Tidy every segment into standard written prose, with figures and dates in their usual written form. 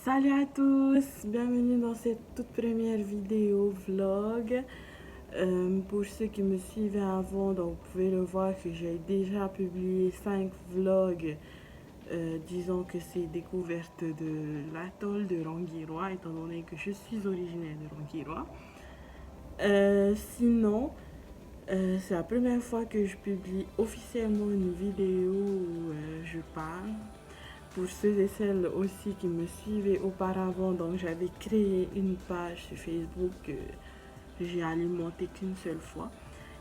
Salut à tous, bienvenue dans cette toute première vidéo vlog. Pour ceux qui me suivaient avant, donc vous pouvez le voir que j'ai déjà publié 5 vlogs. Disons que c'est découverte de l'atoll de Rangiroa, étant donné que je suis originaire de Rangiroa. Sinon, c'est la première fois que je publie officiellement une vidéo où je parle. Pour ceux et celles aussi qui me suivaient auparavant, donc j'avais créé une page sur Facebook que j'ai alimentée qu'une seule fois.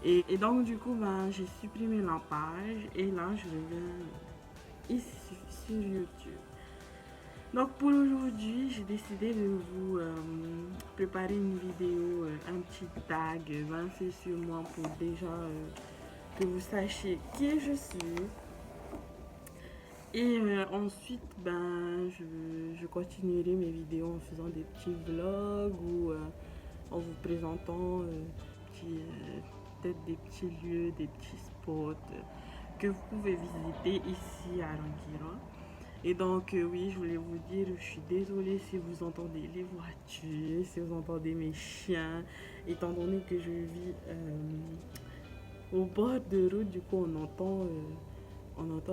Et donc du coup, ben, j'ai supprimé la page et là je reviens ici sur YouTube. Donc pour aujourd'hui, j'ai décidé de vous préparer une vidéo, un petit tag 20 faits sur moi pour déjà que vous sachiez qui je suis. Et ensuite, ben, je continuerai mes vidéos en faisant des petits vlogs ou en vous présentant peut-être des petits lieux, des petits spots que vous pouvez visiter ici à Rangiroa. Et donc, oui, je voulais vous dire, je suis désolée si vous entendez les voitures, si vous entendez mes chiens, étant donné que je vis au bord de route, du coup, on entend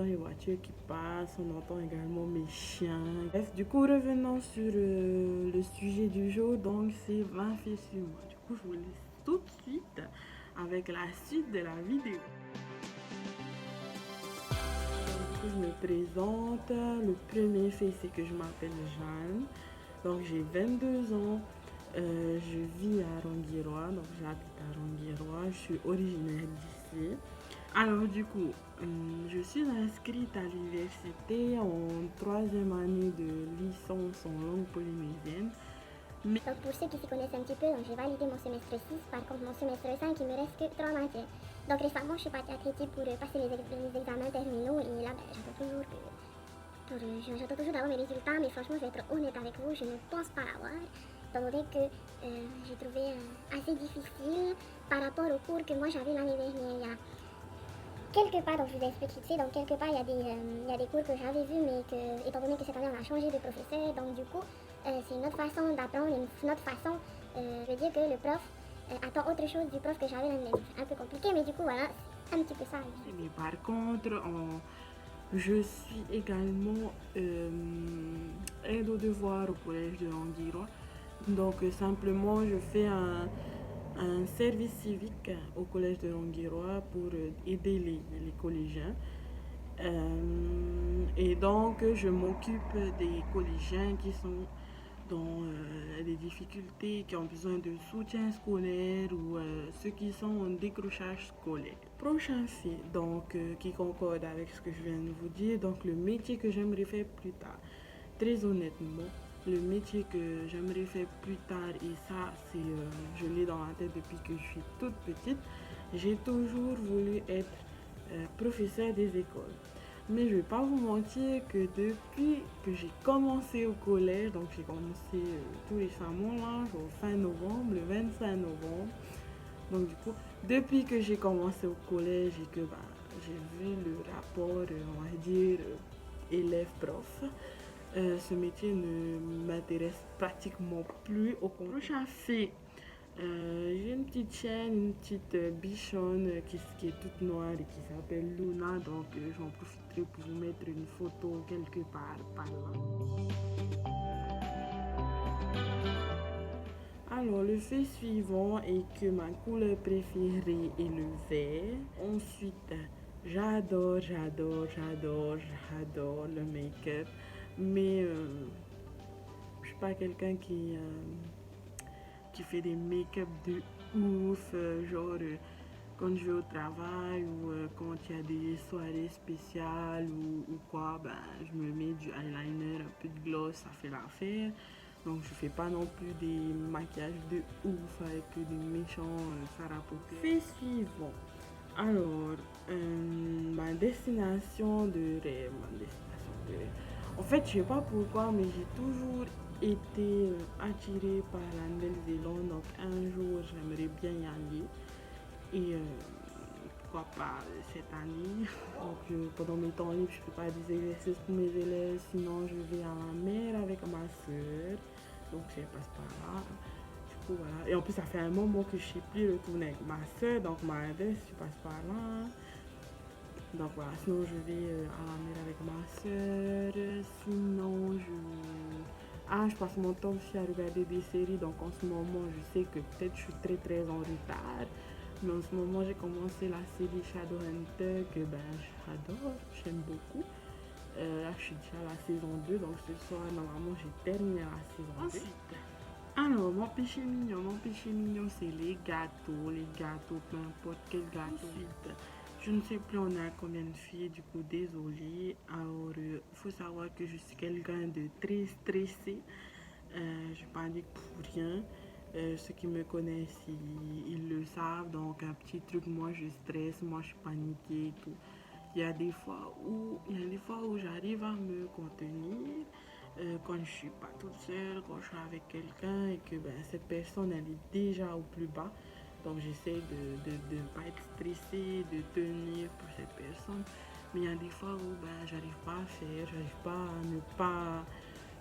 les voitures qui passent, on entend également mes chiens. Bref, du coup, revenons sur le sujet du jour, donc c'est 20 faits sur moi. Du coup, je vous laisse tout de suite avec la suite de la vidéo. Je me présente. Le premier fait, c'est que je m'appelle Jeanne. Donc, j'ai 22 ans. Je vis à Rangiroa, donc j'habite à Rangiroa. Je suis originaire d'ici. Alors, du coup, je suis inscrite à l'université en troisième année de licence en langue polynésienne. Donc pour ceux qui s'y connaissent un petit peu, j'ai validé mon semestre 6, par contre mon semestre 5, il me reste que 3 matières. Donc récemment, je suis partie à Créti pour passer les examens terminaux et là, j'attends toujours d'avoir mes résultats, mais franchement, je vais être honnête avec vous, je ne pense pas l'avoir, étant donné que j'ai trouvé assez difficile par rapport au cours que moi j'avais l'année dernière. Il y a quelque part, donc je vous explique vite fait, donc quelque part il y a des cours que j'avais vus, mais que, étant donné que cette année on a changé de professeur, donc du coup c'est une autre façon d'apprendre, une autre façon, je veux dire que le prof attend autre chose du prof que j'avais l'année dernière. Un peu compliqué, mais du coup voilà, c'est un petit peu ça. Mais par contre, je suis également aide aux devoirs au collège de Rangiroa. Donc simplement, je fais un service civique au collège de Rangiroa pour aider les collégiens. Et donc, je m'occupe des collégiens qui sont dans des difficultés, qui ont besoin de soutien scolaire ou ceux qui sont en décrochage scolaire. Prochain fait, donc, qui concorde avec ce que je viens de vous dire, donc le métier que j'aimerais faire plus tard. Très honnêtement, le métier que j'aimerais faire plus tard, et ça, je l'ai dans la tête depuis que je suis toute petite, j'ai toujours voulu être professeur des écoles. Mais je ne vais pas vous mentir que depuis que j'ai commencé au collège, donc j'ai commencé tout récemment, là, genre fin novembre, le 25 novembre. Donc du coup, depuis que j'ai commencé au collège et que j'ai vu le rapport, on va dire, élève-prof, ce métier ne m'intéresse pratiquement plus. Au prochain fait, j'ai une petite chienne, une petite bichonne qui est toute noire et qui s'appelle Luna. Donc j'en profiterai pour vous mettre une photo quelque part par là. Alors le fait suivant est que ma couleur préférée est le vert. Ensuite, j'adore le make-up. Mais je suis pas quelqu'un qui fait des make-up de ouf, quand je vais au travail ou quand il y a des soirées spéciales ou quoi, ben, je me mets du eyeliner, un peu de gloss, ça fait l'affaire. Donc je fais pas non plus des maquillages de ouf avec des méchants farapotés. Fait suivant. Alors, ma destination de rêve, En fait, je sais pas pourquoi, mais j'ai toujours été attirée par la Nouvelle-Zélande. Donc un jour, j'aimerais bien y aller. Et pourquoi pas cette année. Donc pendant mes temps libres, je prépare des exercices pour mes élèves. Sinon, je vais à la mer avec ma soeur. Donc je passe par là. Du coup, voilà. Et en plus, ça fait un moment que je ne sais plus retourner avec ma soeur. Donc ma adresse, je passe par là. Donc voilà, sinon je vais à la mer avec ma soeur. Sinon, je passe mon temps aussi à regarder des séries. Donc en ce moment, je sais que peut-être je suis très très en retard. Mais en ce moment, j'ai commencé la série Shadowhunter que j'adore, j'aime beaucoup. Là, je suis déjà à la saison 2, donc ce soir, normalement, j'ai terminé la saison 2. Ensuite, alors, mon péché mignon, c'est les gâteaux, peu importe quel gâteau. Ensuite, je ne sais plus on est à combien de filles, du coup, désolée. Alors, il faut savoir que je suis quelqu'un de très stressé. Je panique pour rien. Ceux qui me connaissent, ils le savent. Donc, un petit truc, moi, je stresse, moi, je suis paniquée et tout. Il y a des fois où j'arrive à me contenir quand je suis pas toute seule, quand je suis avec quelqu'un et que cette personne, elle est déjà au plus bas. Donc, j'essaie de ne pas être stressée, de tenir pour cette personne. Mais il y a des fois où j'arrive pas à faire, j'arrive pas à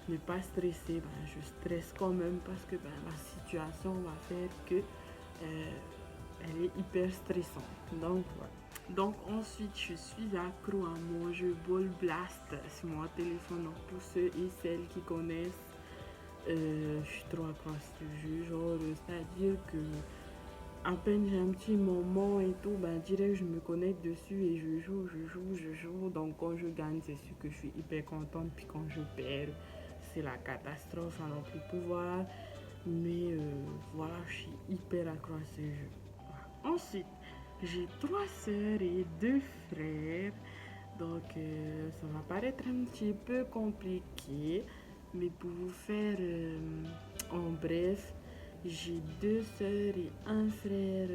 ne pas stresser, je stresse quand même parce que la situation va faire que elle est hyper stressante. Donc voilà. Donc ensuite, je suis accro à mon jeu Ball Blast sur mon téléphone. Donc pour ceux et celles qui connaissent, je suis trop accro à ce jeu. Genre, c'est-à-dire que à peine j'ai un petit moment et tout, direct je me connecte dessus et je joue. Donc quand je gagne, c'est sûr que je suis hyper contente. Puis quand je perds, c'est la catastrophe à n'en plus pouvoir. Mais voilà, je suis hyper accro à ce jeu. Voilà. Ensuite, j'ai 3 sœurs et 2 frères. Donc ça va paraître un petit peu compliqué. Mais pour vous faire en bref, j'ai 2 sœurs et un frère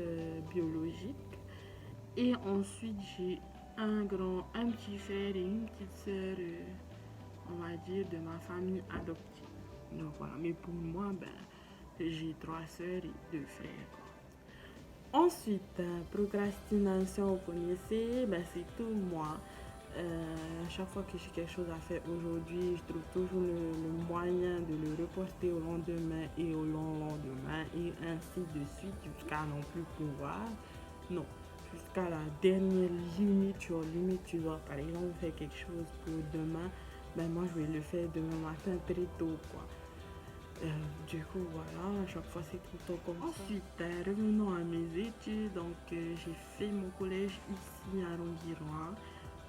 biologique. Et ensuite, j'ai un petit frère et une petite sœur, on va dire, de ma famille adoptive. Donc voilà, mais pour moi, j'ai 3 sœurs et 2 frères. Ensuite, procrastination, vous connaissez, c'est tout moi. Chaque fois que j'ai quelque chose à faire aujourd'hui, je trouve toujours le moyen de le reporter au lendemain et au lendemain et ainsi de suite jusqu'à non plus pouvoir. Non, jusqu'à la dernière limite, tu dois par exemple faire quelque chose pour demain, moi je vais le faire demain matin très tôt quoi. Du coup voilà, à chaque fois c'est tout le temps comme ça. Ensuite, revenons à mes études, donc j'ai fait mon collège ici à Ronguirois.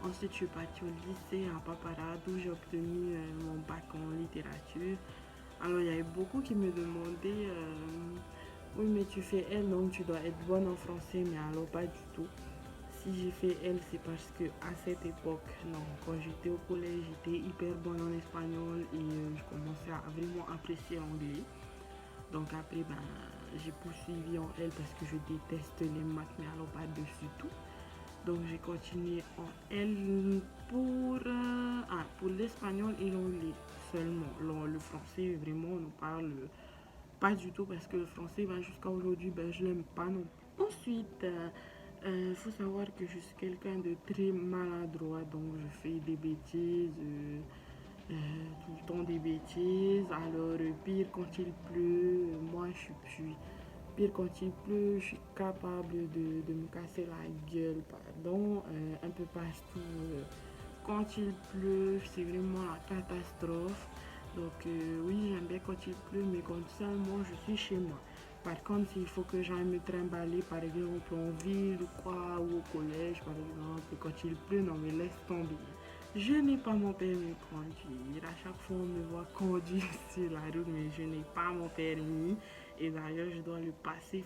Ensuite, je suis partie au lycée à Paparade où j'ai obtenu mon bac en littérature. Alors, il y avait beaucoup qui me demandaient oui, mais tu fais L, donc tu dois être bonne en français, mais alors pas du tout. Si j'ai fait L, c'est parce que à cette époque, non, quand j'étais au collège, j'étais hyper bonne en espagnol et je commençais à vraiment apprécier l'anglais. Donc après, j'ai poursuivi en L parce que je déteste les maths, mais alors pas dessus tout. Donc j'ai continué en L pour l'espagnol et l'anglais seulement. Le français, vraiment, on ne parle pas du tout parce que le français, jusqu'à aujourd'hui, je l'aime pas non plus. Ensuite, il faut savoir que je suis quelqu'un de très maladroit, donc je fais des bêtises, tout le temps des bêtises. Alors, pire quand il pleut, moi je suis pire quand il pleut, je suis capable de me casser la gueule, pardon, un peu partout. Quand il pleut, c'est vraiment la catastrophe. Donc oui, j'aime bien quand il pleut, mais quand seulement je suis chez moi. Par contre, s'il faut que j'aille me trimballer, par exemple, en ville ou quoi, ou au collège, par exemple, quand il pleut, non mais laisse tomber. Je n'ai pas mon permis de conduire. À chaque fois, on me voit conduire sur la route, mais je n'ai pas mon permis. Et d'ailleurs, je dois le passer.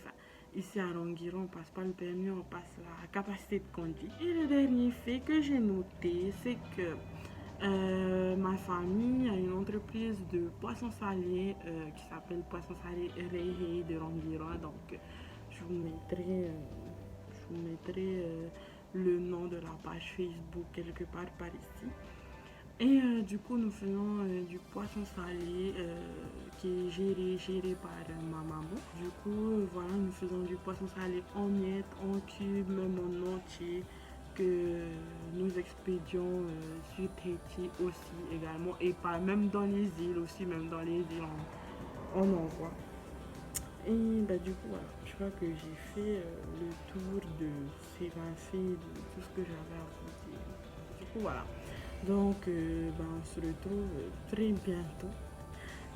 Ici à Ronguiron, on ne passe pas le permis, on passe la capacité de conduire. Et le dernier fait que j'ai noté, c'est que ma famille a une entreprise de poissons salés qui s'appelle Poissons salés Rayé de Ronguiron. Donc, je vous mettrai le nom de la page Facebook quelque part par ici. Et du coup, nous faisons du poisson salé qui est géré par ma maman. Du coup, voilà, nous faisons du poisson salé en miettes, en cubes, même en entier, que nous expédions sur Tahiti aussi également. Et pas même dans les îles aussi, même dans les îles, on envoie. Et bah, du coup, voilà, je crois que j'ai fait le tour de ces faits, de tout ce que j'avais à vous dire. Du coup, voilà. Donc, bah, on se retrouve très bientôt.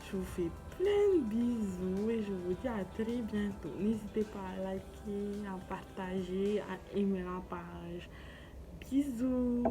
Je vous fais plein de bisous et je vous dis à très bientôt. N'hésitez pas à liker, à partager, à aimer la page. Bisous!